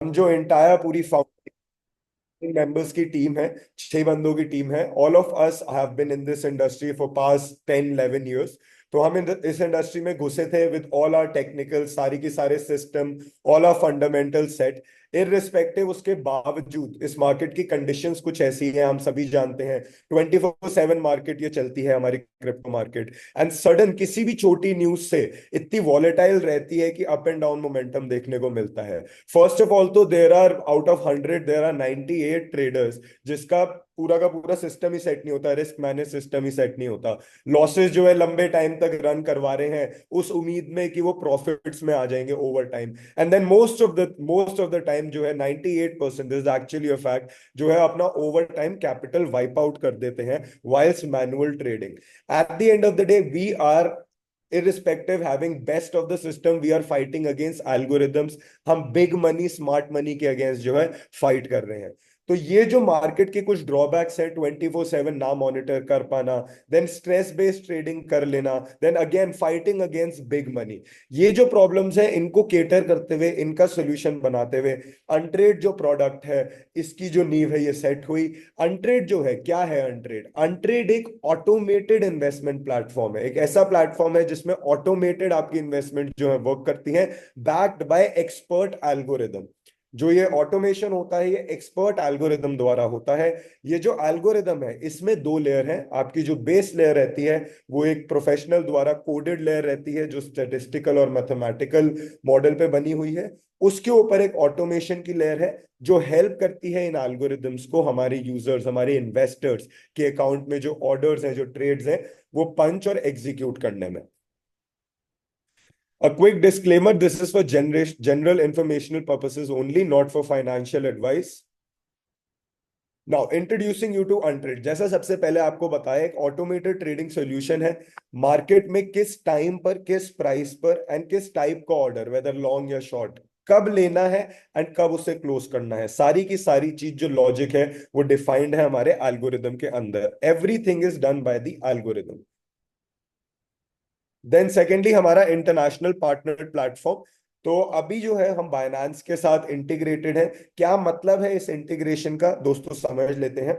हम जो इंटायर पूरी मेंबर्स की टीम है, 6 बंदों की टीम है। All of us have been in this industry for past 10-11 years। तो हम इस इंडस्ट्री में घुसे थे विद ऑल आर टेक्निकल, सारी की सारे system, all are fundamental set. Irrespective उसके बावजूद इस मार्केट की कंडीशंस कुछ ऐसी हैं, हम सभी जानते हैं। 24/7 मार्केट ये चलती है हमारी क्रिप्टो मार्केट। एंड सडन किसी भी छोटी न्यूज से इतनी वॉलेटाइल रहती है कि अप एंड डाउन मोमेंटम देखने को मिलता है। फर्स्ट ऑफ ऑल तो there are out of 100 there are 98 traders जिसका पूरा का पूरा सिस्टम ही सेट नहीं होता, रिस्क मैनेज सिस्टम ही सेट नहीं होता। लॉसेस जो है लंबे टाइम तक रन करवा रहे हैं उस उम्मीद में कि वो प्रॉफिट्स में आ जाएंगे over time. And then most of the time जो है 98% this is actually a fact, जो है अपना over time capital wipe out कर देते हैं whiles manual trading. At the end of the day we are, irrespective having best of the system, we are fighting against algorithms। हम big money smart money के against जो है fight कर रहे हैं। तो ये जो मार्केट के कुछ ड्रॉबैक्स है, 24/7 ना मॉनिटर कर पाना, देन स्ट्रेस बेस्ड ट्रेडिंग कर लेना, then again fighting against big money, ये जो प्रॉब्लम्स है इनको केटर करते हुए, इनका सोल्यूशन बनाते हुए अनट्रेड जो प्रोडक्ट है इसकी जो नींव है ये सेट हुई। अनट्रेड जो है, क्या है अनट्रेड? अनट्रेड एक ऑटोमेटेड इन्वेस्टमेंट प्लेटफॉर्म है, एक ऐसा प्लेटफॉर्म है जिसमें ऑटोमेटेड आपकी इन्वेस्टमेंट जो है वर्क करती है, बैक्ड बाय एक्सपर्ट एल्गोरिदम। जो ये ऑटोमेशन होता है ये एक्सपर्ट एल्गोरिदम द्वारा होता है। ये जो एल्गोरिदम है इसमें दो लेयर है। आपकी जो बेस लेयर रहती है वो एक प्रोफेशनल द्वारा कोडेड लेयर रहती है जो स्टैटिस्टिकल और मैथमेटिकल मॉडल पे बनी हुई है। उसके ऊपर एक ऑटोमेशन की लेयर है जो हेल्प करती है इन एल्गोरिदम्स को हमारे यूजर्स, हमारे इन्वेस्टर्स के अकाउंट में जो ऑर्डर्स हैं, जो ट्रेड्स हैं, वो पंच और एग्जीक्यूट करने में। A quick disclaimer, this is for general informational purposes only, not for financial advice. Now introducing you to Untrade. जैसा सबसे पहले आपको बताया, एक ऑटोमेटेड ट्रेडिंग सॉल्यूशन है। मार्केट में किस टाइम पर, किस प्राइस पर एंड किस टाइप का ऑर्डर, वेदर लॉन्ग या शॉर्ट, कब लेना है एंड कब उसे क्लोज करना है, सारी की सारी चीज जो लॉजिक है वो डिफाइंड है हमारे एल्गोरिदम के अंदर। Everything is done by the algorithm. Then secondly हमारा इंटरनेशनल पार्टनर प्लेटफॉर्म। तो अभी जो है हम बायनांस के साथ इंटीग्रेटेड है। क्या मतलब है इस इंटीग्रेशन का दोस्तों, समझ लेते हैं।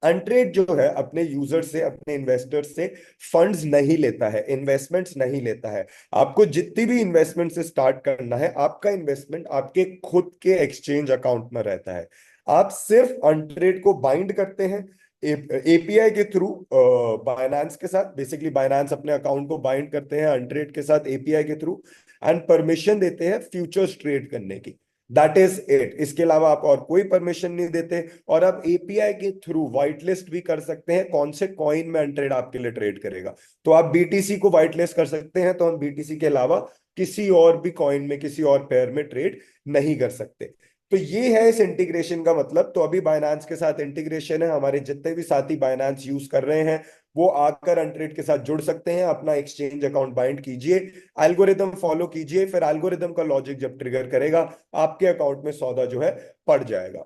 अनट्रेड जो है अपने यूजर से, अपने इन्वेस्टर से फंड्स नहीं लेता है, इन्वेस्टमेंट्स नहीं लेता है। आपको जितनी भी इन्वेस्टमेंट से स्टार्ट करना है, आपका इन्वेस्टमेंट आपके खुद के एक्सचेंज अकाउंट में रहता है। आप सिर्फ अनट्रेड को बाइंड करते हैं एपीआई के थ्रू बायनांस के साथ। बेसिकली बायनांस अपने अकाउंट को बाइंड करते हैं अनट्रेड के साथ एपीआई के थ्रू, एंड परमिशन देते हैं फ्यूचर्स ट्रेड करने की। That is it. इसके अलावा आप और कोई परमिशन नहीं देते। और आप एपीआई के थ्रू व्हाइट लिस्ट भी कर सकते हैं कौन से कॉइन में अनट्रेड आपके लिए ट्रेड करेगा। तो आप बीटीसी को व्हाइट लिस्ट कर सकते हैं, तो हम बीटीसी के अलावा किसी और भी कॉइन में, किसी और पेयर में ट्रेड नहीं कर सकते। तो ये है इस इंटीग्रेशन का मतलब। तो अभी बायनांस के साथ इंटीग्रेशन है, हमारे जितने भी साथी बायनांस यूज कर रहे हैं वो आकर अनट्रेड के साथ जुड़ सकते हैं, अपना एक्सचेंज अकाउंट बाइंड कीजिए, एल्गोरिदम फॉलो कीजिए, फिर एल्गोरिदम का लॉजिक जब ट्रिगर करेगा आपके अकाउंट में सौदा जो है पड़ जाएगा।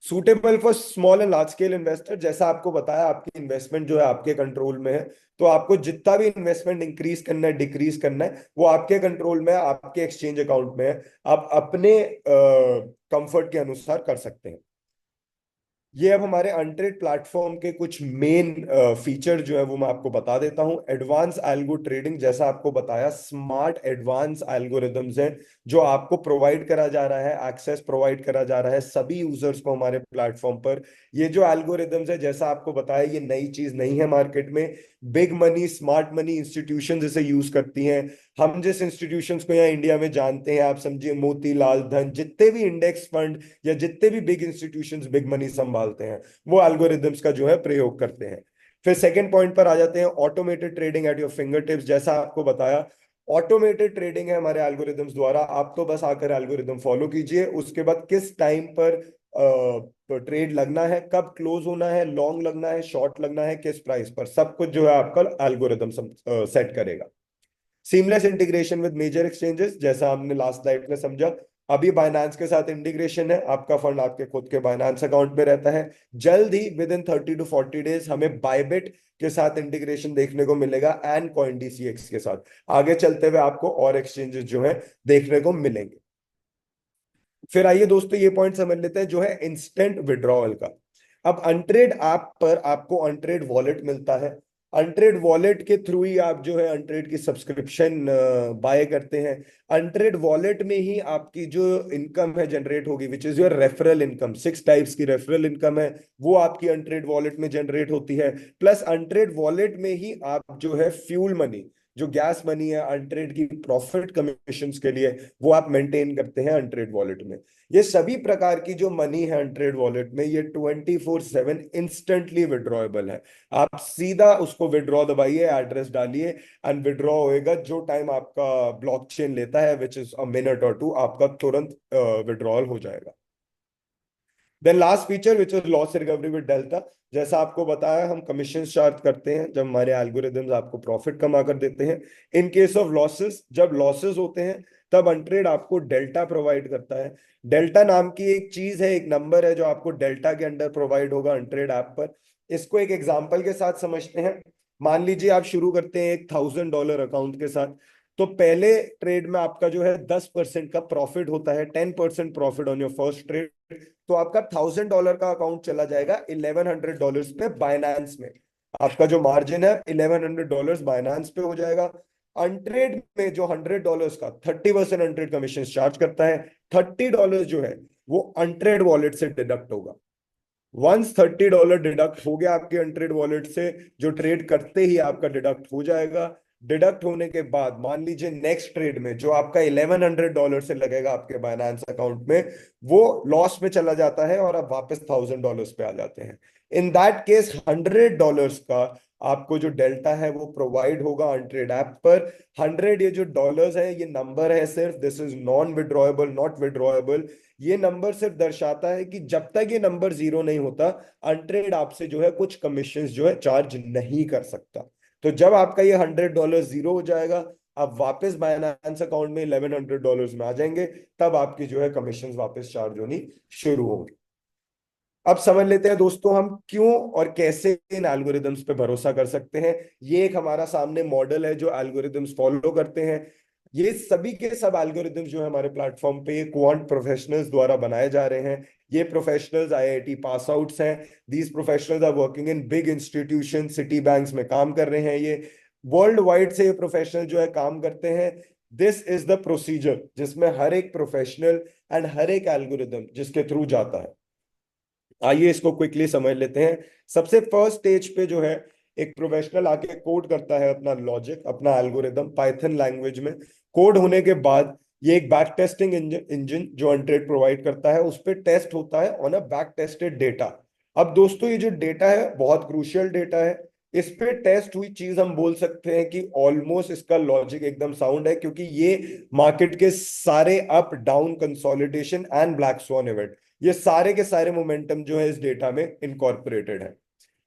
Suitable for small and large scale investor. जैसा आपको बताया, आपकी इन्वेस्टमेंट जो है आपके कंट्रोल में है, तो आपको जितना भी इन्वेस्टमेंट इंक्रीज करना है, डिक्रीज करना है, वो आपके कंट्रोल में है, आपके एक्सचेंज अकाउंट में है। आप अपने कंफर्ट के अनुसार कर सकते हैं। ये अब हमारे अनट्रेड प्लेटफॉर्म के कुछ मेन फीचर जो है वो मैं आपको बता देता हूं। एडवांस एल्गो ट्रेडिंग, जैसा आपको बताया, स्मार्ट एडवांस एल्गोरिदम्स हैं जो आपको प्रोवाइड करा जा रहा है, एक्सेस प्रोवाइड करा जा रहा है सभी यूजर्स को हमारे प्लेटफॉर्म पर। ये जो एल्गोरिदम्स है, जैसा आपको बताया, ये नई चीज नहीं है मार्केट में। Big money, smart money institution इसे यूज करती हैं। हम जिस इंस्टीट्यूशंस को यहाँ इंडिया में जानते हैं, आप समझिए मोतीलाल, धन, जितने भी इंडेक्स फंड या जितने भी बिग इंस्टीट्यूशंस बिग मनी संभालते हैं, वो एल्गोरिदम्स का जो है प्रयोग करते हैं। फिर सेकंड पॉइंट पर आ जाते हैं, automated trading at your finger tips. जैसा आपको बताया, ऑटोमेटेड ट्रेडिंग है हमारे एल्गोरिदम्स द्वारा। आप तो बस आकर एल्गोरिदम फॉलो कीजिए, उसके बाद किस टाइम पर ट्रेड लगना है, कब क्लोज होना है, लॉन्ग लगना है, शॉर्ट लगना है, किस प्राइस पर, सब कुछ जो है आपका एल्गोरिदम सेट करेगा। Seamless integration with major exchanges, जैसा हमने लास्ट स्लाइड में समझा। अभी बायनांस के साथ इंटीग्रेशन है, आपका फंड आपके खुद के बायनांस अकाउंट में रहता है। जल्द ही विद इन 30 to 40 days हमें बायबिट के साथ इंटीग्रेशन देखने को मिलेगा एंड कॉइन डीसीएक्स के साथ। आगे चलते हुए आपको और एक्सचेंजेस जो है देखने को मिलेंगे। फिर आइए दोस्तों ये पॉइंट समझ लेते हैं जो है इंस्टेंट विड्रॉवल का। अब अनट्रेड ऐप पर आपको अनट्रेड वॉलेट मिलता है। अनट्रेड वॉलेट के थ्रू ही आप जो है अनट्रेड की सब्सक्रिप्शन बाय करते हैं। अनट्रेड वॉलेट में ही आपकी जो इनकम है जनरेट होगी, which is your referral income. 6 types की रेफरल इनकम है, वो आपकी अनट्रेड वॉलेट में जनरेट होती है। प्लस अनट्रेड वॉलेट में ही आप जो है फ्यूल मनी, जो गैस मनी है अनट्रेड की प्रॉफिट कमीशन के लिए, वो आप मेंटेन करते हैं अनट्रेड वॉलेट में। ये सभी प्रकार की जो मनी है अनट्रेड वॉलेट में, ये 24/7 इंस्टेंटली विड्रॉएबल है। आप सीधा उसको विड्रॉ दबाइए, एड्रेस डालिए एंड विड्रॉ होएगा। जो टाइम आपका ब्लॉकचेन लेता है which is a minute or two, आपका तुरंत विड्रॉल हो जाएगा। Then last feature which is loss recovery with delta. जैसा आपको बताया, हम कमीशन चार्ज करते हैं जब हमारे एल्गोरिदम्स आपको प्रॉफिट कमा कर देते हैं। इन केस ऑफ लॉसेस, जब लॉसेस होते हैं तब अनट्रेड आपको डेल्टा प्रोवाइड करता है। डेल्टा नाम की एक चीज है, एक नंबर है जो आपको डेल्टा के अंडर प्रोवाइड होगा अनट्रेड ऐप पर। इसको एक एग्जांपल के साथ समझते हैं। मान लीजिए आप शुरू करते हैं एक $1000 अकाउंट के साथ। तो पहले ट्रेड में आपका जो है 10% का प्रॉफिट होता है, 10% profit on your first trade. तो आपका $1000 का अकाउंट चला जाएगा $1100 पे बाइनांस में। आपका जो मार्जिन है $1100 बाइनांस पे हो जाएगा। अनट्रेड में जो $100 का 30% अनट्रेड कमीशन चार्ज करता है, $30 जो है वो अनट्रेड वॉलेट से डिडक्ट होगा। वंस $30 डिडक्ट हो गया आपके अनट्रेड वॉलेट से, जो ट्रेड करते ही आपका डिडक्ट हो जाएगा। डिडक्ट होने के बाद मान लीजिए नेक्स्ट ट्रेड में जो आपका $1100 से लगेगा आपके बाइनेंस अकाउंट में, वो लॉस में चला जाता है और आप वापस $1000 पे आ जाते हैं। इन दैट केस $100 का आपको जो डेल्टा है वो प्रोवाइड होगा अनट्रेड ऐप पर। 100 ये जो डॉलर्स है ये नंबर है सिर्फ, this is non withdrawable, not withdrawable. ये नंबर सिर्फ दर्शाता है कि जब तक ये नंबर जीरो नहीं होता, अनट्रेड आपसे जो है कुछ कमीशन जो है चार्ज नहीं कर सकता। तो जब आपका ये $100 जीरो हो जाएगा, आप वापस बाइनेंस अकाउंट में $1100 में आ जाएंगे, तब आपकी जो है कमीशन वापस चार्ज होनी शुरू होंगी। अब समझ लेते हैं दोस्तों हम क्यों और कैसे इन एल्गोरिदम्स पे भरोसा कर सकते हैं। ये एक हमारा सामने मॉडल है जो एल्गोरिदम्स फॉलो करते हैं। ये सभी के सब एल्गोरिदम्स जो है हमारे प्लेटफॉर्म पे क्वांट प्रोफेशनल्स द्वारा बनाए जा रहे हैं। ये प्रोफेशनल्स आईआईटी पास आउट्स हैं। These professionals are working in big institution, city banks में काम कर रहे हैं। ये वर्ल्ड वाइड से ये प्रोफेशनल जो है काम करते हैं। दिस इज द प्रोसीजर जिसमें हर एक प्रोफेशनल एंड हर एक एल्गोरिदम जिसके थ्रू जाता है। आइए इसको क्विकली समझ लेते हैं। सबसे फर्स्ट स्टेज पे जो है एक प्रोफेशनल आके कोड करता है अपना लॉजिक, अपना एल्गोरिदम पाइथन लैंग्वेज में। कोड होने के बाद ये एक बैक टेस्टिंग इंजन जो अनट्रेड प्रोवाइड करता है उस पर टेस्ट होता है on a back tested data. अब दोस्तों ये जो डेटा है बहुत क्रूशियल डेटा है। इस पे टेस्ट हुई चीज हम बोल सकते हैं कि ऑलमोस्ट इसका लॉजिक एकदम साउंड है, क्योंकि ये मार्केट के सारे up down consolidation and black sworn event, ये सारे के सारे मोमेंटम जो है इस डेटा में इनकॉर्पोरेटेड है।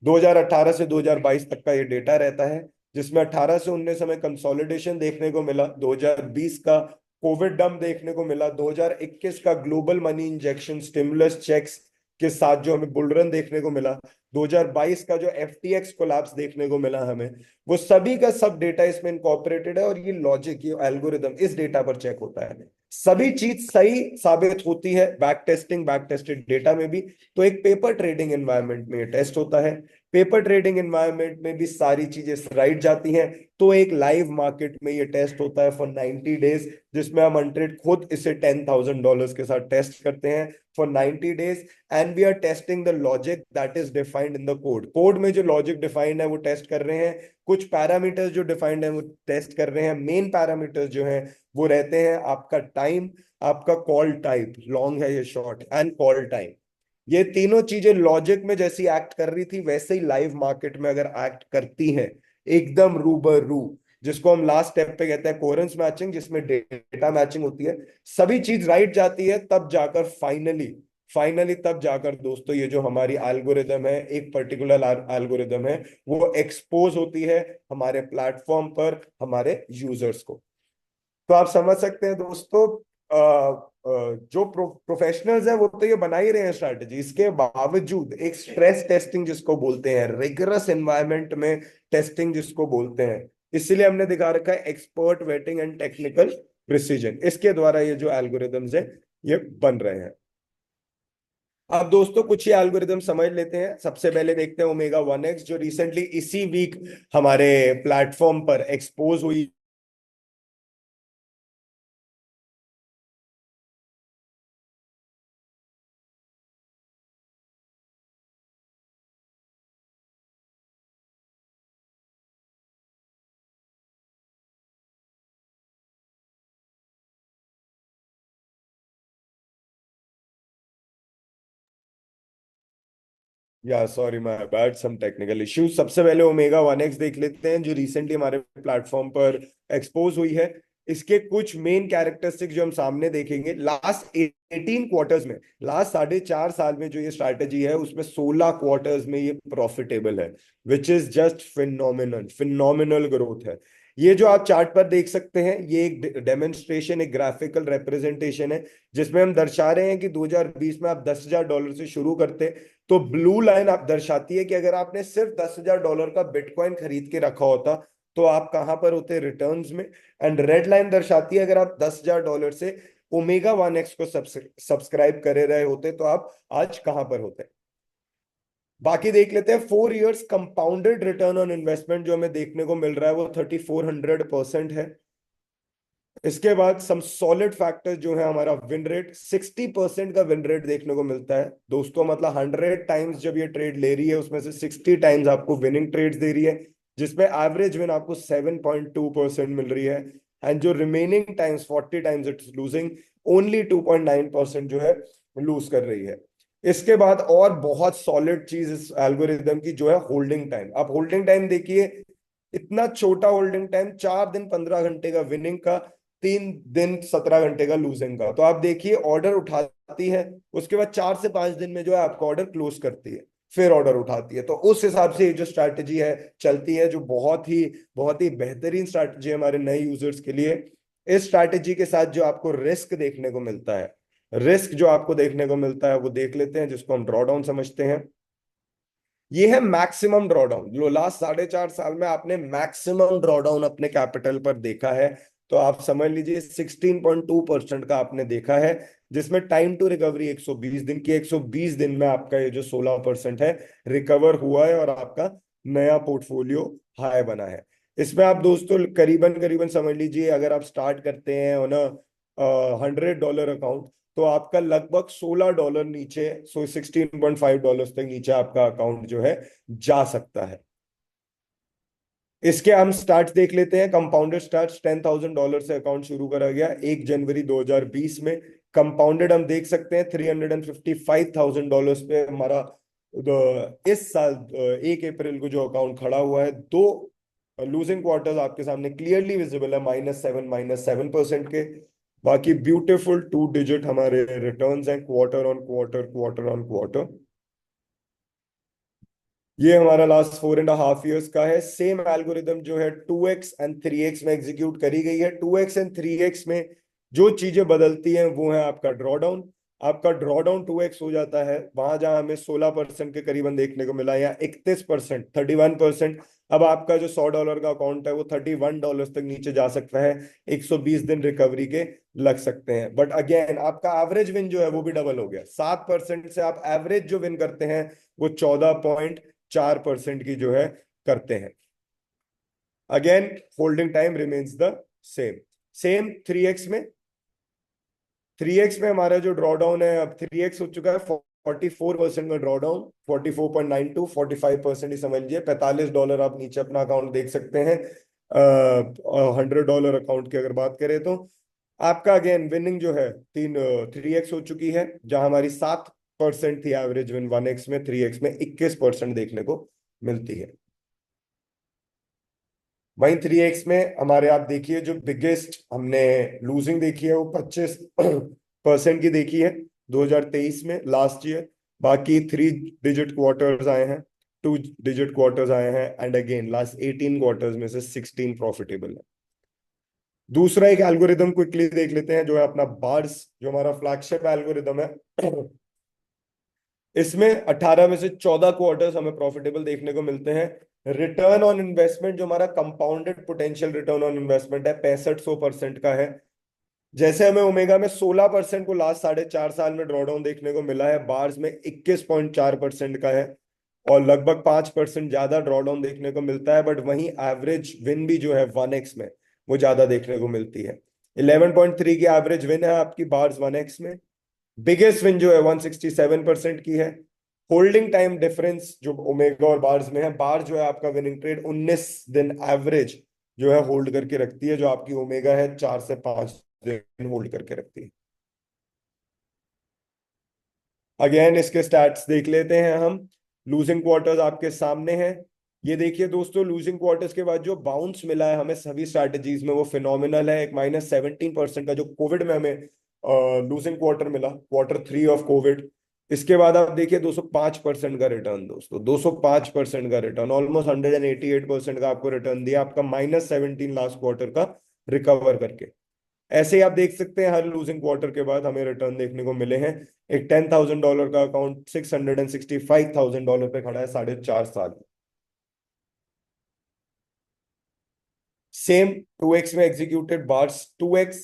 2018 से 2022 तक का ये डेटा रहता है, जिसमें 18 से 19 हमें कंसोलिडेशन देखने को मिला, 2020 का कोविड डंप देखने को मिला, 2021 का global money injection stimulus checks के साथ जो हमें बुल रन देखने को मिला, 2022 का जो एफटीएक्स कोलैप्स देखने को मिला हमें, वो सभी का सब डेटा इसमें इनकॉर्पोरेटेड है। और ये लॉजिक, ये एल्गोरिदम इस डेटा पर चेक होता है। सभी चीज सही साबित होती है back testing, back tested data में भी। तो एक पेपर ट्रेडिंग एनवायरनमेंट में ये टेस्ट होता है। पेपर ट्रेडिंग एनवायरनमेंट में भी सारी चीजें राइट जाती हैं। तो एक लाइव मार्केट में ये टेस्ट होता है फॉर 90 डेज, जिसमें हम अनट्रेड खुद इसे $10,000 के साथ टेस्ट करते हैं for 90 days. And we are testing the logic that is defined in the code. Code में जो लॉजिक डिफाइंड है वो टेस्ट कर रहे हैं। कुछ पैरामीटर्स जो डिफाइंड है वो टेस्ट कर रहे हैं। मेन पैरामीटर्स जो हैं वो रहते हैं आपका टाइम, आपका कॉल टाइप, लॉन्ग है ये शॉर्ट, एंड कॉल टाइम। ये तीनों चीजें लॉजिक में जैसी एक्ट कर रही थी वैसे ही लाइव मार्केट में अगर एक्ट करती हैं, एकदम रूबरू, जिसको हम लास्ट स्टेप पे कहते हैं कोहेरेंस मैचिंग, जिसमें डेटा मैचिंग होती है, सभी चीज राइट जाती है, तब जाकर फाइनली फाइनली तब जाकर दोस्तों ये जो हमारी एल्गोरिदम है, एक पर्टिकुलर एल्गोरिदम है, वो एक्सपोज होती है हमारे प्लेटफॉर्म पर हमारे यूजर्स को। तो आप समझ सकते हैं दोस्तों, जो प्रोफेशनल्स हैं वो तो ये बना ही रहे हैं स्ट्रैटेजी, इसके बावजूद एक स्ट्रेस टेस्टिंग जिसको बोलते हैं, रिगरस एनवायरनमेंट में टेस्टिंग जिसको बोलते हैं, इसीलिए हमने दिखा रखा है expert waiting and technical precision. इसके द्वारा ये जो एल्गोरिदम्स है ये बन रहे हैं। अब दोस्तों कुछ ही एल्गोरिदम समझ लेते हैं। सबसे पहले देखते हैं ओमेगा 1x, जो रिसेंटली इसी वीक हमारे प्लेटफॉर्म पर एक्सपोज हुई। या sorry, my bad, some technical issues. सबसे पहले ओमेगा 1x देख लेते हैं, जो रिसेंटली हमारे प्लेटफॉर्म पर एक्सपोज हुई है। इसके कुछ मेन कैरेक्टरिस्टिक्स जो हम सामने देखेंगे, लास्ट 18 क्वार्टर्स में, लास्ट 4.5 साल में जो ये स्ट्रैटेजी है, उसमें 16 क्वार्टर्स में ये प्रॉफिटेबल है, which is just phenomenal, phenomenal growth है। ये जो आप चार्ट पर देख सकते हैं, ये एक डेमोन्स्ट्रेशन, एक ग्राफिकल रिप्रेजेंटेशन है, जिसमें हम दर्शा रहे हैं कि 2020 में आप $10,000 से शुरू करते, तो ब्लू लाइन आप दर्शाती है कि अगर आपने सिर्फ $10,000 का बिटकॉइन खरीद के रखा होता, तो आप कहां पर होते रिटर्न्स में। एंड रेड लाइन दर्शाती है अगर आप $10,000 से ओमेगा 1x को सब्सक्राइब करे रहे होते, तो आप आज कहां पर होते। बाकी देख लेते हैं 4 years compounded return on investment जो हमें देखने को मिल रहा है, वो 3400% है। इसके बाद सम सॉलिड फैक्टर्स जो है, हमारा विन रेट 60% का विन रेट देखने को मिलता है दोस्तों। मतलब 100 टाइम्स जब ये ट्रेड ले रही है, उसमें से 60 टाइम्स आपको विनिंग ट्रेड्स दे रही है, जिसमें एवरेज विन आपको 7.2% मिल रही है। एंड जो remaining times 40 times it's losing, only 2.9% जो है लूज कर रही है। इसके बाद और बहुत सॉलिड चीज इस एल्गोरिदम की जो है होल्डिंग टाइम। आप होल्डिंग टाइम देखिए, इतना छोटा होल्डिंग टाइम, 4 दिन 15 घंटे का विनिंग का, 3 दिन 17 घंटे का लूजिंग का। तो आप देखिए, ऑर्डर उठाती है, उसके बाद 4 से 5 दिन में जो है आपका ऑर्डर क्लोज करती है, फिर ऑर्डर उठाती है। तो उस हिसाब से ये जो स्ट्रैटेजी है चलती है, जो बहुत ही बेहतरीन स्ट्रैटेजी है हमारे नए यूजर्स के लिए। इस स्ट्रैटेजी के साथ जो आपको रिस्क देखने को मिलता है, रिस्क जो आपको देखने को मिलता है वो देख लेते हैं, जिसको हम ड्रॉडाउन समझते हैं। ये है मैक्सिमम ड्रॉडाउन। जो लास्ट 4.5 साल में आपने मैक्सिमम ड्रॉडाउन अपने कैपिटल पर देखा है, तो आप समझ लीजिए 16.2% का आपने देखा है, जिसमें टाइम टू रिकवरी 120 दिन की, 120 दिन में आपका ये जो 16% है रिकवर हुआ है, और आपका नया पोर्टफोलियो हाई बना है। इसमें आप दोस्तों करीबन करीबन समझ लीजिए, अगर आप स्टार्ट करते हैं ना $100 अकाउंट, तो आपका लगभग $16 नीचे, सो $16.5 तक नीचे आपका अकाउंट जो है जा सकता है। इसके हम स्टार्ट देख लेते हैं। कंपाउंडेड स्टार्ट $10,000 से अकाउंट शुरू करा गया 1 जनवरी 2020 में। कंपाउंडेड हम देख सकते हैं $355,000 पे हमारा इस साल 1 अप्रैल को जो अकाउंट खड़ा हुआ है। दो लूजिंग क्वार्टर्स आपके सामने क्लियरली विजिबल है, -7% के। बाकी ब्यूटीफुल 2 डिजिट हमारे रिटर्न्स हैं, quarter on quarter, quarter on quarter. ये हमारा लास्ट 4.5 इयर्स का है। सेम एल्गोरिदम जो है 2x एंड 3x में एग्जीक्यूट करी गई है। 2x एंड 3x में जो चीजें बदलती हैं वो है आपका ड्रॉडाउन। आपका ड्रॉडाउन 2x हो जाता है, वहां जहां हमें 16% के करीबन देखने को मिला, या 31%, 31%। अब आपका जो $100 का अकाउंट है वो $31 तक नीचे जा सकता है, 120 दिन रिकवरी के लग सकते हैं। बट अगेन आपका एवरेज विन जो है वो भी डबल हो गया, 7% से आप एवरेज जो विन करते हैं वो 14.4% की जो है करते हैं। Again holding time remains the same. Same 3x में हमारा जो ड्रॉडाउन है, अब 3x हो चुका है, 44% का ड्रॉडाउन, 44.92, 45% ही समझ लीजिए। $45 आप नीचे अपना अकाउंट देख सकते हैं। $100 अकाउंट की अगर बात करें, तो आपका अगेन विनिंग जो है 3x हो चुकी है, जहां हमारी 7% थी एवरेज विन 1x में, 3x में 21% देखने को मिलती है। वहीं 3x में हमारे आप देखिए, जो बिगेस्ट हमने लूजिंग देखी है वो 25% की देखी है 2023 में, लास्ट ईयर। बाकी 3 डिजिट क्वार्टर्स आए हैं, 2 डिजिट क्वार्टर्स आए हैं, एंड अगेन लास्ट 18 क्वार्टर्स में से 16 प्रॉफिटेबल है। दूसरा एक एल्गोरिदम क्विकली देख लेते हैं, जो है अपना बार्स, जो हमारा फ्लैगशिप एल्गोरिदम है। इसमें 18 में से 14 क्वार्टर्स हमें प्रॉफिटेबल देखने को मिलते हैं। रिटर्न ऑन इन्वेस्टमेंट जो हमारा compounded potential return on investment है, 6500% का है। जैसे हमें ओमेगा में 16% को लास्ट 4.5 साल में ड्रॉडाउन देखने को मिला है, बार्स में 21.4% का है, और लगभग 5% ज्यादा ड्रॉडाउन देखने को मिलता है। बट वहीं एवरेज विन भी जो है 1x में वो ज्यादा देखने को मिलती है। 11.3 की एवरेज विन है आपकी बार्स 1x में। बिगेस्ट विन जो है 167% की है। होल्डिंग टाइम डिफरेंस जो ओमेगा और बार्स में है, बार जो है आपका विनिंग ट्रेड 19 दिन एवरेज जो है होल्ड करके रखती है, जो आपकी ओमेगा है 4 से 5 दिन होल्ड करके रखती है। अगेन इसके स्टैट्स देख लेते हैं हम। लूजिंग क्वार्टर्स आपके सामने हैं। ये देखिए दोस्तों, लूजिंग क्वार्टर्स के बाद जो बाउंस मिला है हमें सभी स्ट्रैटेजीज में वो फिनोमिनल है। एक -17% का जो कोविड में हमें लूजिंग क्वार्टर मिला, Q3 ऑफ कोविड। इसके बाद आप देखिए 205% का रिटर्न दोस्तों, 205% का रिटर्न, ऑलमोस्ट 188% का आपको रिटर्न दिया, आपका -17 लास्ट क्वार्टर का रिकवर करके। ऐसे ही आप देख सकते हैं हर लूजिंग क्वार्टर के बाद हमें रिटर्न देखने को मिले हैं। एक $10,000 का अकाउंट $665,000 पे खड़ा है 4.5 साल। सेम 2x में एग्जीक्यूटेड बार्स 2x,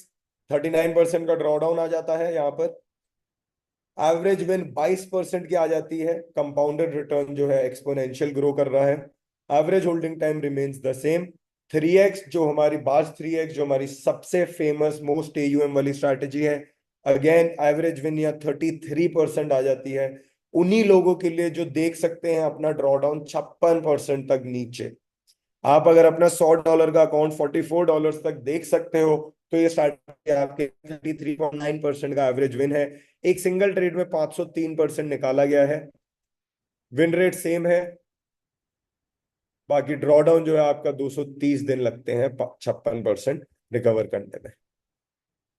39% का ड्रॉडाउन आ जाता है यहाँ पर। एवरेज विन 22% की आ जाती है। कंपाउंडेड रिटर्न जो है एक्सपोनेंशियल ग्रो कर रहा है। Average holding time remains the same. 3x जो हमारी बार्स 3x जो हमारी सबसे फेमस मोस्ट एयूएम वाली स्ट्रैटेजी है, अगेन एवरेज विन या 33% आ जाती है। उन्हीं लोगों के लिए जो देख सकते हैं अपना ड्रॉडाउन 56% तक नीचे। आप अगर अपना $100 का अकाउंट $44 तक देख सकते हो, तो ये स्ट्रैटेजी आपके 33.9% का एवरेज विन है। एक सिंगल ट्रेड में 503% निकाला गया है। विन रेट सेम है। बाकी ड्रॉडाउन जो है आपका 230 दिन लगते हैं 56% रिकवर करने में।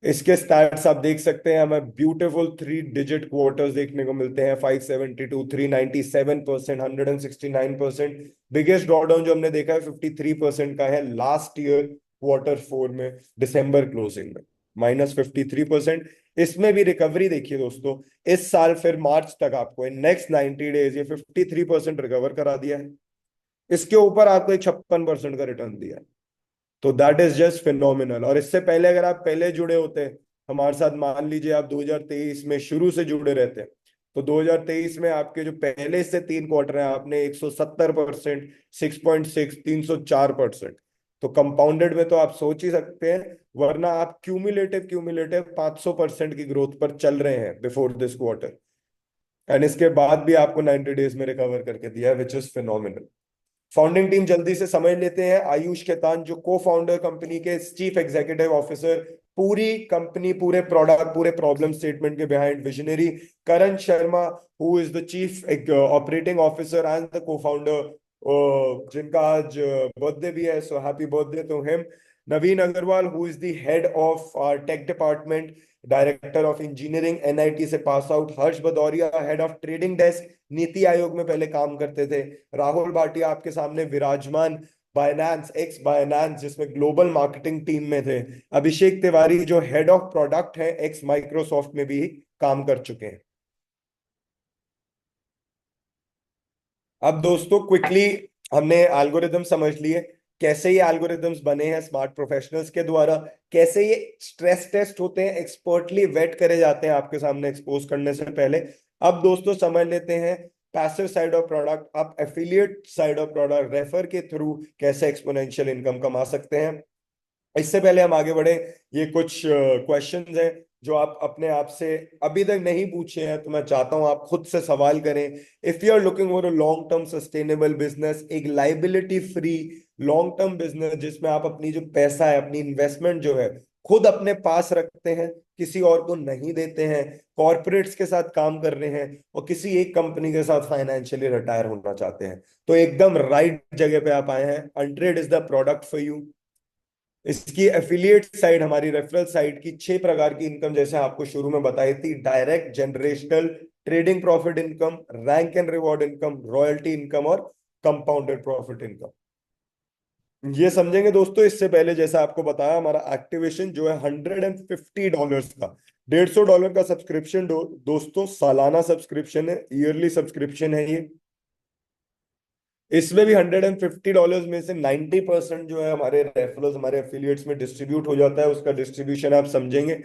इसके स्टैट्स आप देख सकते हैं, हमें ब्यूटीफुल 3 डिजिट क्वार्टर्स देखने को मिलते हैं। 572, 397%, 169%। बिगेस्ट ड्रॉडाउन जो हमने देखा है 53% का है लास्ट ईयर Q4 में, दिसंबर क्लोजिंग में -53%। इसमें भी रिकवरी देखिए दोस्तों, इस साल फिर मार्च तक आपको इन नेक्स्ट 90 डेज ये 53% रिकवर करा दिया है। इसके ऊपर आपको एक 56% का रिटर्न दिया है। तो दैट इज जस्ट फिनोमिनल। और इससे पहले अगर आप पहले जुड़े होते हमारे साथ, मान लीजिए आप 2023 में शुरू से जुड़े रहते, तो 2023 में आपके जो पहले से 3 क्वार्टर हैं आपने 170%, 6.6, 304%। तो कंपाउंडेड में तो आप सोच ही सकते हैं, वरना आप क्यूमुलेटिव क्यूमुलेटिव 500% की ग्रोथ पर चल रहे हैं बिफोर दिस क्वार्टर। एंड इसके बाद भी आपको 90 डेज में रिकवर करके दिया है, which is phenomenal. Founding team जल्दी से समझ लेते हैं। आयुष खेतान जो को फाउंडर कंपनी के चीफ एग्जीक्यूटिव ऑफिसर, पूरी कंपनी, पूरे प्रोडक्ट, पूरे प्रॉब्लम स्टेटमेंट के behind visionary. Karan Sharma who is the chief operating officer and the cofounder, जिनका आज बर्थडे भी है, so happy birthday to him. Naveen Agarwal who is the head of tech department, director of engineering, NIT से pass out. Harsh Bhadauria head of trading desk, NITI Aayog में पहले काम करते थे। राहुल भाटिया आपके सामने विराजमान, बायनांस, एक्स बायनांस जिसमें ग्लोबल मार्केटिंग टीम में थे। अभिषेक तिवारी जो हेड ऑफ प्रोडक्ट है, एक्स माइक्रोसॉफ्ट में भी काम कर चुके हैं। अब दोस्तों क्विकली हमने एल्गोरिदम समझ लिए, कैसे ये एल्गोरिदम्स बने हैं स्मार्ट प्रोफेशनल्स के द्वारा, कैसे ये स्ट्रेस टेस्ट होते हैं, एक्सपर्टली वेट करे जाते हैं आपके सामने एक्सपोज करने से पहले। अब दोस्तों समझ लेते हैं पैसिव साइड ऑफ प्रोडक्ट, आप affiliate side of product refer के थ्रू कैसे एक्सपोनेंशियल इनकम कमा सकते हैं। इससे पहले हम आगे बढ़े, ये कुछ क्वेश्चंस हैं जो आप अपने आप से अभी तक नहीं पूछे हैं, तो मैं चाहता हूं आप खुद से सवाल करें। If you are looking for a long term sustainable business, एक liability free long term business जिसमें आप अपनी जो पैसा है, अपनी इन्वेस्टमेंट जो है खुद अपने पास रखते हैं, किसी और को नहीं देते हैं, कॉर्पोरेट्स के साथ काम कर रहे हैं और किसी एक कंपनी के साथ फाइनेंशियली रिटायर होना चाहते हैं, तो एकदम राइट जगह पे आप आए हैं। Untrade is the product for you. इसकी एफिलिएट साइड, हमारी रेफरल साइड की 6 प्रकार की इनकम जैसे आपको शुरू में बताई थी, direct, generational, trading profit income, rank and reward income, royalty income और कंपाउंडेड प्रॉफिट इनकम। ये समझेंगे दोस्तों। इससे पहले जैसा आपको बताया, हमारा एक्टिवेशन जो है $150 का, $150 का सब्सक्रिप्शन दोस्तों, सालाना सब्सक्रिप्शन है, ईयरली सब्सक्रिप्शन है ये। इसमें भी $150 में से 90% जो है हमारे रेफरल्स, हमारे एफिलिएट्स में डिस्ट्रीब्यूट हो जाता है। उसका डिस्ट्रीब्यूशन आप समझेंगे।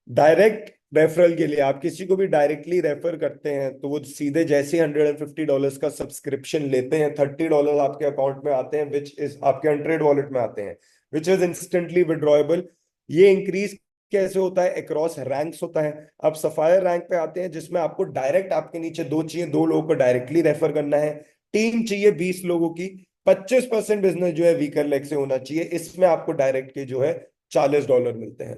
डायरेक्ट रेफरल के लिए आप किसी को भी डायरेक्टली रेफर करते हैं तो वो सीधे जैसे $150 का सब्सक्रिप्शन लेते हैं, $30 आपके अकाउंट में आते हैं, विच इज आपके अनट्रेड वॉलेट में आते हैं, विच इज इंस्टेंटली विड्रॉएबल। ये इंक्रीज कैसे होता है? अक्रॉस रैंक्स होता है। आप सफायर रैंक पे आते हैं जिसमें आपको डायरेक्ट, आपके नीचे दो चाहिए, दो लोगों को डायरेक्टली रेफर करना है। टीम चाहिए 20 लोगों की, 25% बिजनेस जो है वीकर लेग से होना चाहिए, इसमें आपको डायरेक्ट के जो है $40 मिलते हैं।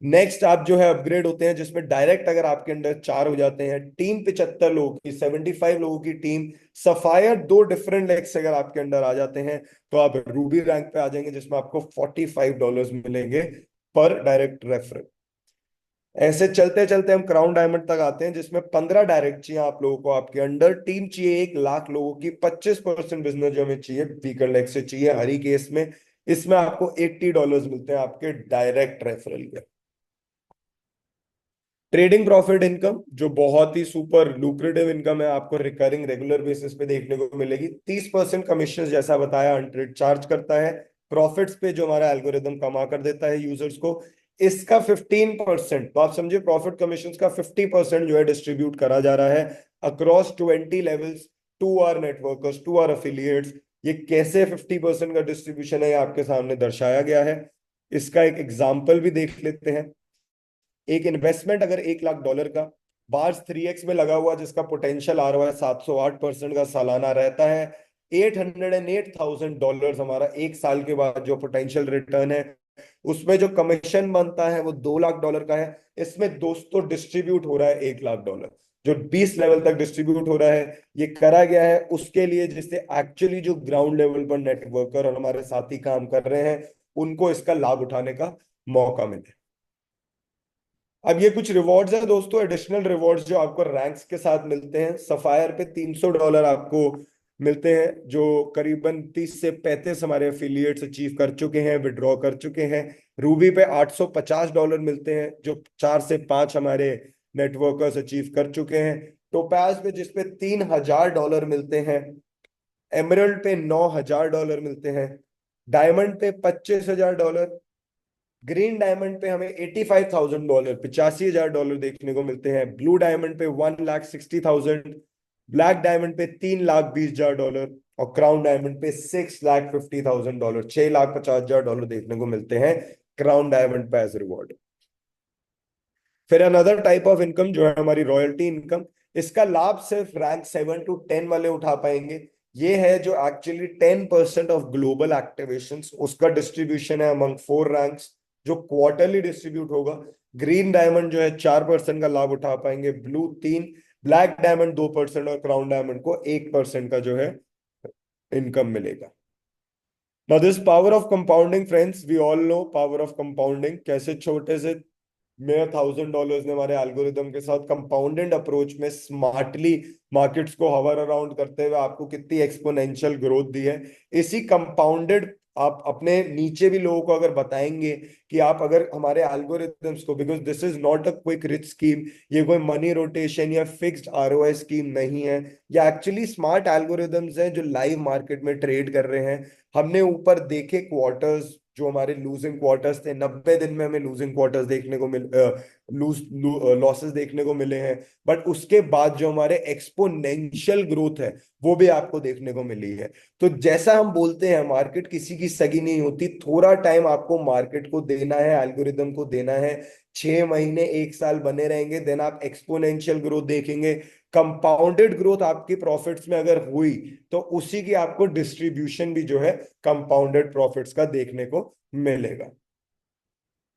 नेक्स्ट आप जो है अपग्रेड होते हैं, जिसमें डायरेक्ट अगर आपके अंदर 4 हो जाते हैं, टीम 75 लोगों की, 75 लोगों की टीम, सफायर 2 डिफरेंट लेग्स अगर आपके अंदर आ जाते हैं तो आप रूबी रैंक पे आ जाएंगे, जिसमें आपको $45 मिलेंगे पर डायरेक्ट रेफरल। ऐसे चलते चलते हम क्राउन डायमंड तक आते हैं, जिसमें 15 डायरेक्ट चाहिए आप लोगों को, आपके अंडर टीम चाहिए 1 लाख लोगों की, 25% बिजनेस जो हमें चाहिए वीकर लेग से चाहिए हर ही केस में। इसमें आपको $80 मिलते हैं आपके डायरेक्ट रेफरल के। ट्रेडिंग प्रॉफिट इनकम जो बहुत ही सुपर लुक्रेटिव इनकम है, आपको रिकरिंग रेगुलर बेसिस पे देखने को मिलेगी। 30% कमीशन जैसा बताया अनट्रेड चार्ज करता है प्रॉफिट्स पे, जो हमारा एल्गोरिदम कमा कर देता है यूजर्स को। इसका 15%, तो आप समझिए प्रॉफिट कमीशन का 50% जो है डिस्ट्रीब्यूट करा जा रहा है across 20 levels to our networkers, to our affiliates. ये कैसे 50% का डिस्ट्रीब्यूशन है ये आपके सामने दर्शाया गया है। इसका एक एग्जाम्पल भी देख लेते हैं। एक इन्वेस्टमेंट अगर $1 लाख का बार्स 3x में लगा हुआ, जिसका पोटेंशियल आ रहा है 708% का सालाना रहता है, $808,000 हमारा 1 साल के बाद जो पोटेंशियल रिटर्न है, उसमें जो कमीशन बनता है वो $2 लाख का है। इसमें दोस्तों डिस्ट्रीब्यूट हो रहा है $1 लाख, जो 20 लेवल तक डिस्ट्रीब्यूट हो रहा है। ये करा गया है उसके लिए जिससे एक्चुअली जो ग्राउंड लेवल पर नेटवर्कर और हमारे साथी काम कर रहे हैं उनको इसका लाभ उठाने का मौका मिले। अब ये कुछ रिवॉर्ड्स है दोस्तों, एडिशनल रिवॉर्ड्स जो आपको रैंक्स के साथ मिलते हैं। सफायर पे $300 आपको मिलते हैं, जो करीबन 30 से 35 हमारे एफिलिएट्स अचीव कर चुके हैं, विड्रॉ कर चुके हैं। रूबी पे $850 मिलते हैं, जो 4 से 5 हमारे नेटवर्कर्स अचीव कर चुके हैं। टोपैज पे जिसपे $3000 मिलते हैं। एमरल्ड पे $9000 मिलते हैं। डायमंड पे $25000। ग्रीन डायमंड पे हमें $85,000, $85,000 देखने को मिलते हैं। ब्लू डायमंड पे 1,60,000। ब्लैक डायमंड पे $3,20,000 और क्राउन डायमंड पे $6,50,000, $6,50,000 देखने को मिलते हैं क्राउन डायमंड पे एज रिवॉर्ड। फिर अनदर टाइप ऑफ इनकम जो है हमारी रॉयल्टी इनकम। इसका लाभ सिर्फ रैंक 7 to 10 वाले उठा पाएंगे। ये है जो एक्चुअली 10% ऑफ ग्लोबल एक्टिवेशंस, उसका डिस्ट्रीब्यूशन है अमंग 4 रैंक्स, जो क्वार्टरली डिस्ट्रीब्यूट होगा। ग्रीन डायमंड जो है 4% का लाभ उठा पाएंगे, ब्लू 3, ब्लैक डायमंड 2% और क्राउन डायमंड को 1% का जो है इनकम मिलेगा। Now this power of compounding friends, we all know power of compounding, कैसे छोटे से मेरे $1,000 ने हमारे एल्गोरिदम के साथ कंपाउंडेड अप्रोच में स्मार्टली मार्केट्स को हवर अराउंड करते हुए आपको कितनी एक्सपोनेंशियल ग्रोथ दी है। इसी कंपाउंडेड आप अपने नीचे भी लोगों को अगर बताएंगे कि आप अगर हमारे एल्गोरिदम्स को, because this is not a quick rich scheme, ये कोई मनी रोटेशन या फिक्स्ड आरओआई स्कीम नहीं है, ये एक्चुअली स्मार्ट एल्गोरिदम्स हैं जो लाइव मार्केट में ट्रेड कर रहे हैं। हमने ऊपर देखे क्वार्टर्स जो हमारे लूजिंग क्वार्टर्स थे, 90 दिन में हमें लूजिंग क्वार्टर्स देखने को लॉसेस देखने को मिले हैं, बट उसके बाद जो हमारे एक्सपोनेंशियल ग्रोथ है वो भी आपको देखने को मिली है। तो जैसा हम बोलते हैं मार्केट किसी की सगी नहीं होती, थोड़ा टाइम आपको मार्केट को देना है, एल्गोरिदम को देना है। 6 महीने 1 साल बने रहेंगे, देन आप एक्सपोनेंशियल ग्रोथ देखेंगे। कंपाउंडेड ग्रोथ आपकी प्रॉफिट्स में अगर हुई तो उसी की आपको डिस्ट्रीब्यूशन भी जो है कंपाउंडेड प्रॉफिट्स का देखने को मिलेगा।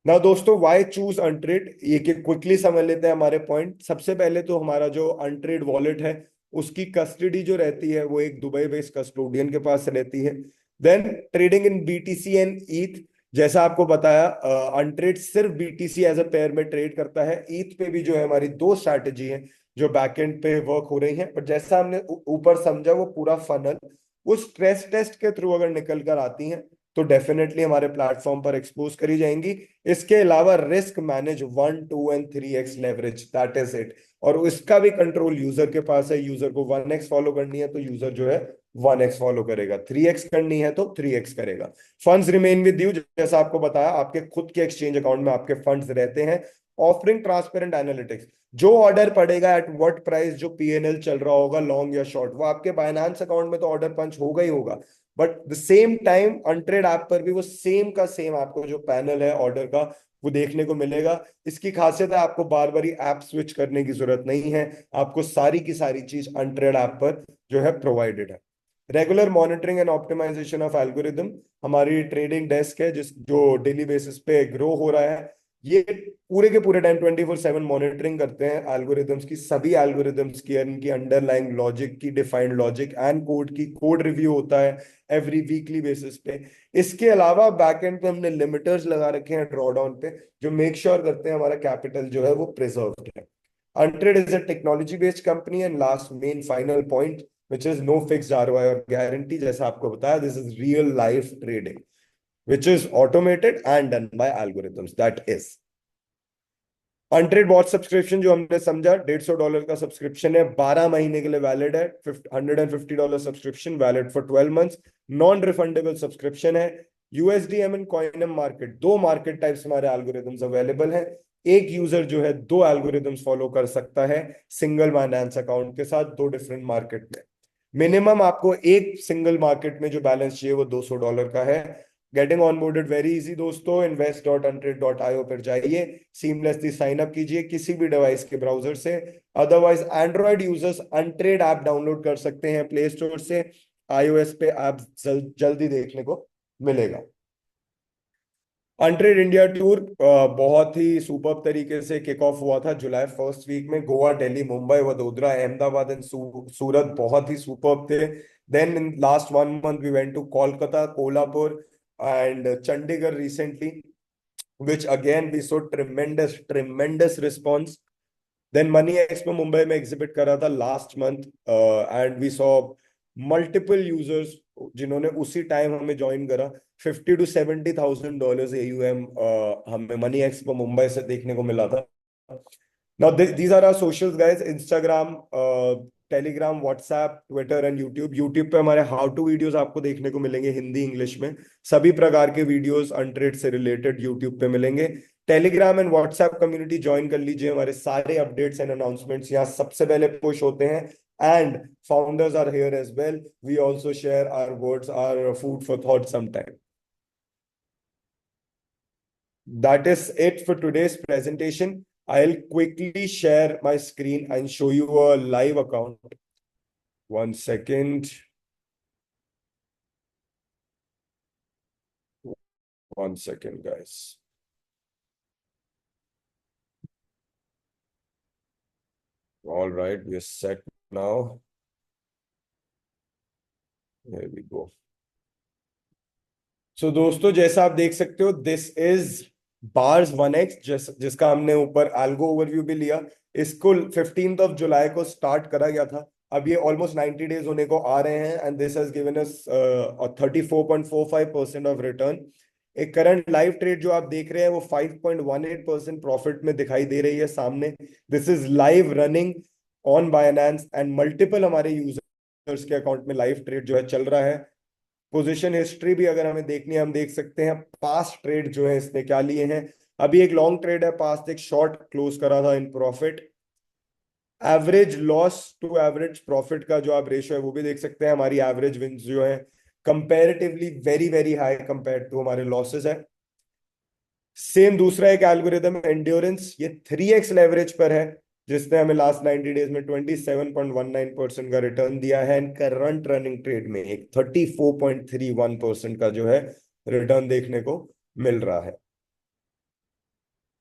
ना दोस्तों, वाई चूज अनट्रेड, ये क्विकली समझ लेते हैं हमारे पॉइंट। सबसे पहले तो हमारा जो अनट्रेड वॉलेट है उसकी कस्टडी जो रहती है वो एक दुबई बेस्ड कस्टोडियन के पास रहती है। Then trading in BTC and Eth, जैसा आपको बताया अनट्रेड सिर्फ बीटीसी एज अ पेयर में ट्रेड करता है। ईथ पे भी जो है हमारी 2 स्ट्रैटेजी है जो बैकएंड पे वर्क हो रही है, पर जैसा हमने ऊपर समझा वो पूरा फनल उस स्ट्रेस टेस्ट के थ्रू अगर निकल कर आती है तो डेफिनेटली हमारे प्लेटफॉर्म पर एक्सपोज करी जाएंगी। इसके अलावा risk manage 1, 2 and 3x leverage, that is it. और इसका भी कंट्रोल यूजर के पास है। यूजर को 1x फॉलो करनी है तो यूजर जो है 1x फॉलो करेगा, 3x करनी है तो 3x करेगा। फंड्स रिमेन विद यू, जैसा आपको बताया, आपके खुद के एक्सचेंज अकाउंट में आपके फंड्स रहते हैं। ऑफरिंग ट्रांसपेरेंट एनालिटिक्स, जो ऑर्डर पड़ेगा एट व्हाट प्राइस, जो पीएनएल चल रहा होगा लॉन्ग या शॉर्ट, वो आपके बाइनांस अकाउंट में तो ऑर्डर पंच होगा ही होगा, but the same time Untrade app पर भी वो सेम का सेम आपको जो पैनल है ऑर्डर का वो देखने को मिलेगा। इसकी खासियत है आपको बार बार ऐप स्विच करने की जरूरत नहीं है, आपको सारी की सारी चीज अनट्रेड ऐप पर जो है प्रोवाइडेड है। Regular monitoring and optimisation of algorithm, हमारी ट्रेडिंग डेस्क है जिस जो डेली बेसिस पे ग्रो हो रहा है, ये पूरे के पूरे टाइम 24/7 मॉनिटरिंग करते हैं एल्गोरिदम्स की, सभी एल्गोरिदम्स की, इनकी अंडरलाइंग लॉजिक की, डिफाइंड लॉजिक एंड कोड की, कोड रिव्यू होता है एवरी वीकली बेसिस पे। इसके अलावा बैकएंड पे हमने लिमिटर्स लगा रखे हैं ड्रॉडाउन पे, जो मेक श्योर करते हैं हमारा कैपिटल जो है वो प्रिजर्व्ड है। Untread is a technology based company, and last main final point which is no fixed ROI or guarantee, जैसा आपको बताया, this is real life trading which is automated and done by algorithms, that is Untrade watch subscription, जो हमने समझा $150 का subscription है, 12 महीने के लिए वैलिड है। $150 subscription valid for 12 months, non refundable subscription है। यूएसडीएम एंड कॉइनम मार्केट, दो मार्केट टाइप्स हमारे एल्गोरिथम्स अवेलेबल हैं। एक यूजर जो है दो एल्गोरिथम्स फॉलो कर सकता है सिंगल बाइनेंस अकाउंट के साथ, दो डिफरेंट मार्केट में। मिनिमम आपको एक सिंगल मार्केट में जो बैलेंस चाहिए वो $200 का है। गेटिंग ऑनबोर्डेड वेरी इजी दोस्तों, invest.untrade.io पर जाइए, सीमलेसली साइन अप कीजिए किसी भी डिवाइस के ब्राउजर से। Otherwise Android users untrade app download कर सकते हैं प्ले स्टोर से, आईओएस पे ऐप जल्दी देखने को मिलेगा। अनट्रेड इंडिया टूर बहुत ही सुपर तरीके से किक ऑफ हुआ था जुलाई फर्स्ट वीक में। गोवा, दिल्ली, मुंबई, वडोदरा, अहमदाबाद एंड सूरत बहुत ही सुपर थे। Then in last 1 month we went to Kolkata, Kolhapur and Chandigarh recently, which again we saw tremendous response. Then Money Expo Mumbai में एग्जिबिट करा था last month, and we saw multiple users जिन्होंने उसी time हमें ज्वाइन करा। $50,000 to $70,000 AUM हमें money expo Mumbai से देखने को मिला था। Now, these are our socials, guys. Instagram, Telegram, WhatsApp, Twitter and YouTube. YouTube पे हमारे हाउ टू वीडियोस आपको देखने को मिलेंगे हिंदी इंग्लिश में, सभी प्रकार के वीडियोस अनट्रेड से रिलेटेड यूट्यूब पे मिलेंगे। Telegram and WhatsApp community join कर लीजिए, हमारे सारे अपडेट्स एंड अनाउंसमेंट्स यहाँ सबसे पहले पुश होते हैं। And founders are here as well, we also share our words, our food for thought sometime. That is it for today's presentation. I'll quickly share my screen and show you a live account. 1 second. 1 second, guys. All right, we're set now. Here we go. So दोस्तों, जैसा आप देख सकते हो, this is bars 1x, जिसका हमने ऊपर algo overview भी लिया। इसको 15 जुलाई को स्टार्ट करा गया था, अब ये ऑलमोस्ट 90 डेज होने को आ रहे हैं, and this has given us 34.45% of return. एक करंट लाइव ट्रेड जो आप देख रहे हैं वो 5.18% प्रॉफिट में दिखाई दे रही है सामने। This is live running on Binance and multiple हमारे यूजर्स के अकाउंट में लाइव ट्रेड जो है चल रहा है। पोजीशन हिस्ट्री भी अगर हमें देखनी है, हम देख सकते हैं पास्ट ट्रेड जो है इसने क्या लिए हैं। अभी एक लॉन्ग ट्रेड है, पास्ट एक शॉर्ट क्लोज करा था in profit. Average loss to average profit का जो आप रेशियो है वो भी देख सकते हैं, हमारी एवरेज विंस जो है comparatively very very high compare to हमारे लॉसेस है। सेम दूसरा एक एल्गोरिदम एंड्योरेंस, ये 3x लेवरेज पर है, जिसने हमें लास्ट 90 डेज में 27.19% का रिटर्न दिया है, एंड करंट रनिंग ट्रेड में एक 34.31% का जो है रिटर्न देखने को मिल रहा है।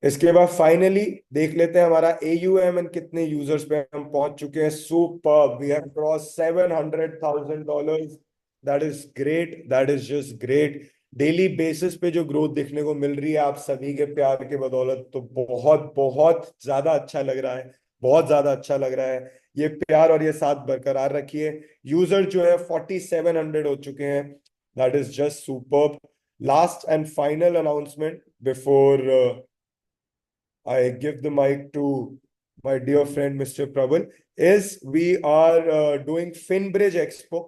इसके बाद फाइनली देख लेते हैं हमारा AUM एंड कितने यूजर्स पे हम पहुंच चुके हैं। Super, we have cross $700,000। That is great, that is just great. Daily basis पे जो ग्रोथ देखने को मिल रही है आप सभी के प्यार के बदौलत, तो बहुत बहुत ज्यादा अच्छा लग रहा है, बहुत ज्यादा अच्छा लग रहा है। ये प्यार और ये साथ बरकरार रखिए। यूजर जो है 4700 हो चुके हैं, that is just super. Last and final announcement before I give the mic to my dear friend Mr. Prabal, is we are doing FinBridge Expo.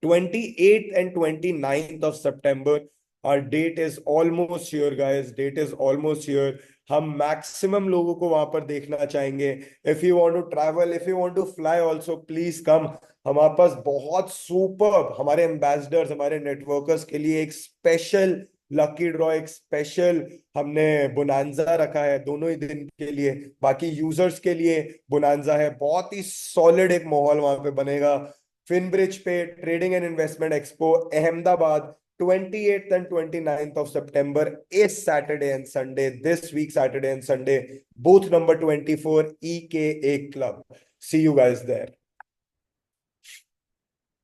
28th and 29th of September. Our date is almost here, guys. Date is almost here. हम maximum लोगों को वहां पर देखना चाहेंगे. If you want to travel, if you want to fly also, please come. हमारे पास बहुत सुपर, हमारे एम्बेसडर्स, हमारे नेटवर्कर्स के लिए एक स्पेशल लकी ड्रॉ, एक स्पेशल हमने बोनांजा रखा है दोनों ही दिन के लिए. बाकी यूजर्स के लिए बोनांजा है. बहुत ही सॉलिड एक माहौल वहां पे बनेगा. फिनब्रिज पे trading and investment expo Ahmedabad, 28th and 29th of September is Saturday and Sunday. This week, Saturday and Sunday, booth number 24, EKA Club. See you guys there.